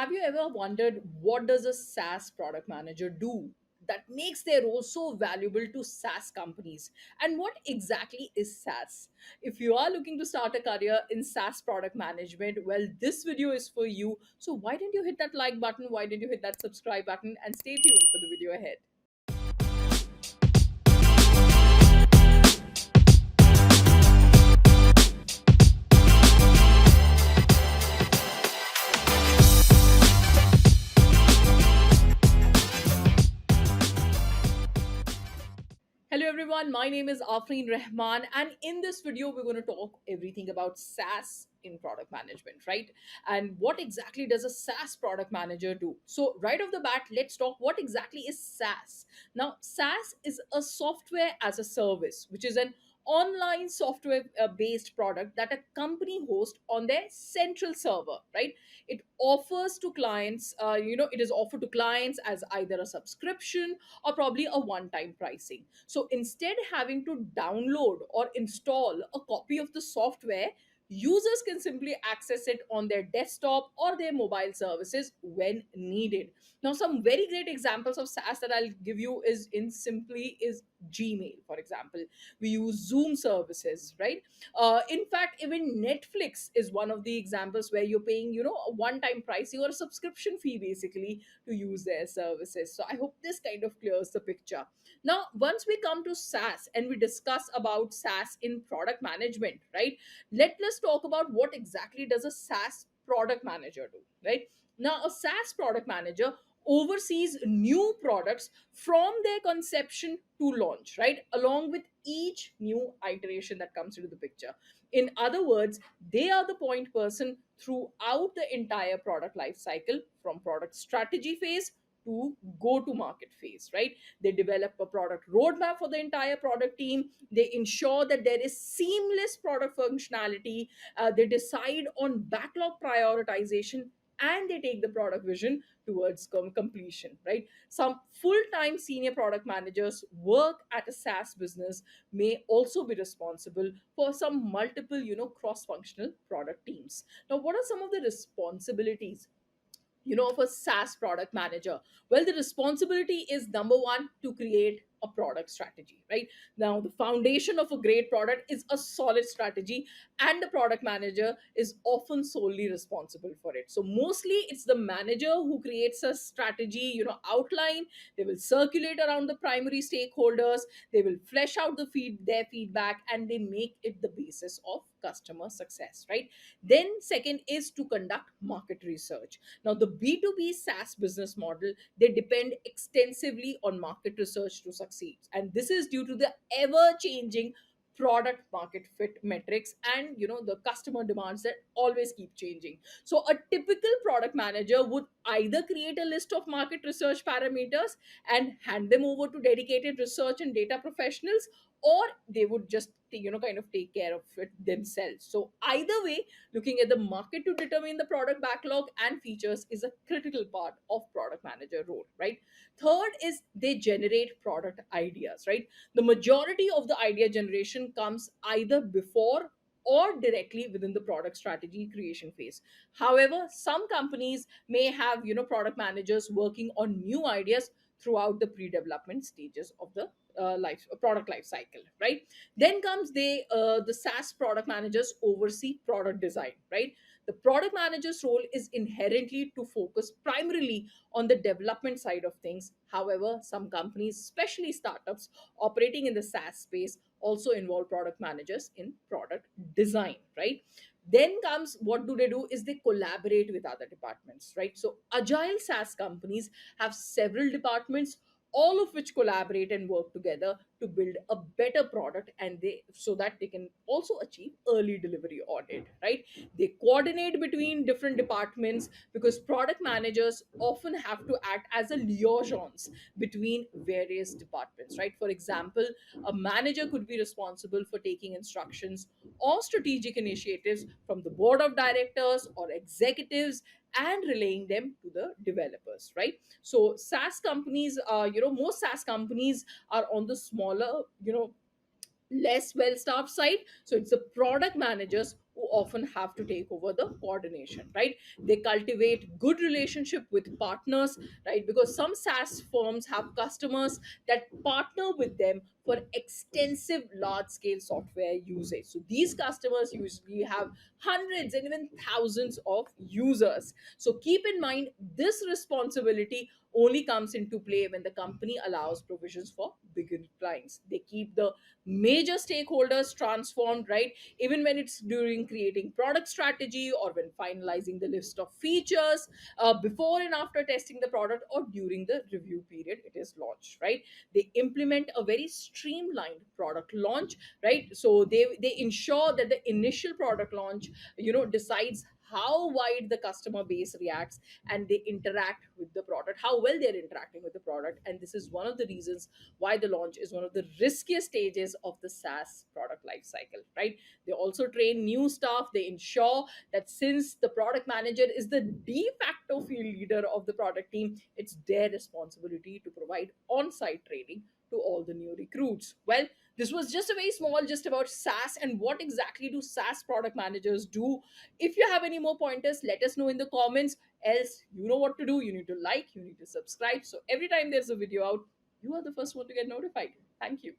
Have you ever wondered what does a SaaS product manager do that makes their role so valuable to SaaS companies? And what exactly is SaaS? If you are looking to start a career in SaaS product management, well, this video is for you. So why didn't you hit that like button? Why didn't you hit that subscribe button? And stay tuned for the video ahead. Hello everyone, my name is Afreen Rahman, and in this video we're going to talk everything about SaaS in product management, right? And what exactly does a SaaS product manager do? So right off the bat, let's talk what exactly is SaaS. Now, SaaS is a software as a service, which is an online software based product that a company hosts on their central server, right? It offers to clients, it is offered to clients as either a subscription or probably a one time pricing. So instead having to download or install a copy of the software, users can simply access it on their desktop or their mobile services when needed. Now, some very great examples of SaaS that I'll give you is Gmail, for example. We use Zoom services, right? In fact, even Netflix is one of the examples where you're paying, a one-time pricing or a subscription fee basically to use their services. So I hope this kind of clears the picture. Now, once we come to SaaS and we discuss about SaaS in product management, right? Let's talk about what exactly does a SaaS product manager do, right? Now, a SaaS product manager oversees new products from their conception to launch, right? Along with each new iteration that comes into the picture. In other words, they are the point person throughout the entire product life cycle from product strategy phase to go to market phase, right? They develop a product roadmap for the entire product team. They ensure that there is seamless product functionality. They decide on backlog prioritization, and they take the product vision towards completion, right? Some full-time senior product managers work at a SaaS business may also be responsible for some multiple, cross-functional product teams. Now, what are some of the responsibilities of a SaaS product manager? Well, the responsibility is number one, to create a product strategy, right? Now, the foundation of a great product is a solid strategy, and the product manager is often solely responsible for it. So, mostly it's the manager who creates a strategy, outline. They will circulate around the primary stakeholders, they will flesh out their feedback, and they make it the basis of customer success, right? Then, second is to conduct market research. Now, the B2B SaaS business model, they depend extensively on market research to succeed. And this is due to the ever changing product market fit metrics and the customer demands that always keep changing. So a typical product manager would either create a list of market research parameters and hand them over to dedicated research and data professionals, or they would just kind of take care of it themselves. So either way, looking at the market to determine the product backlog and features is a critical part of product manager role, right? Third is they generate product ideas, right? The majority of the idea generation comes either before or directly within the product strategy creation phase. However, some companies may have product managers working on new ideas throughout the pre-development stages of the product life cycle, right? Then comes the SaaS product managers oversee product design, right? The product manager's role is inherently to focus primarily on the development side of things. However, some companies, especially startups operating in the SaaS space, also involve product managers in product design, right? Then comes, what do they do is they collaborate with other departments, right? So agile SaaS companies have several departments, all of which collaborate and work together to build a better product, and they so that they can also achieve early delivery audit, right? They coordinate between different departments because product managers often have to act as a liaisons between various departments, right? For example, a manager could be responsible for taking instructions or strategic initiatives from the board of directors or executives and relaying them to the developers, right? So SaaS companies, most SaaS companies are on the smaller, less well staffed side. So it's the product managers who often have to take over the coordination, right? They cultivate good relationship with partners, right? Because some SaaS firms have customers that partner with them for extensive large scale software usage. So these customers usually have hundreds and even thousands of users. So keep in mind, this responsibility only comes into play when the company allows provisions for bigger clients. They keep the major stakeholders transformed, right? Even when it's during creating product strategy or when finalizing the list of features, before and after testing the product, or during the review period it is launched, right? They implement a very streamlined product launch, right? So they ensure that the initial product launch, decides how wide the customer base reacts, and they interact with the product, how well they're interacting with the product. And this is one of the reasons why the launch is one of the riskiest stages of the SaaS product life cycle, right? They also train new staff. They ensure that since the product manager is the de facto field leader of the product team, it's their responsibility to provide on-site training to all the new recruits. Well, this was just a very small just about SaaS and what exactly do SaaS product managers do. If you have any more pointers, let us know in the comments. Else, you know what to do. You need to like, you need to subscribe. So every time there's a video out, you are the first one to get notified. Thank you.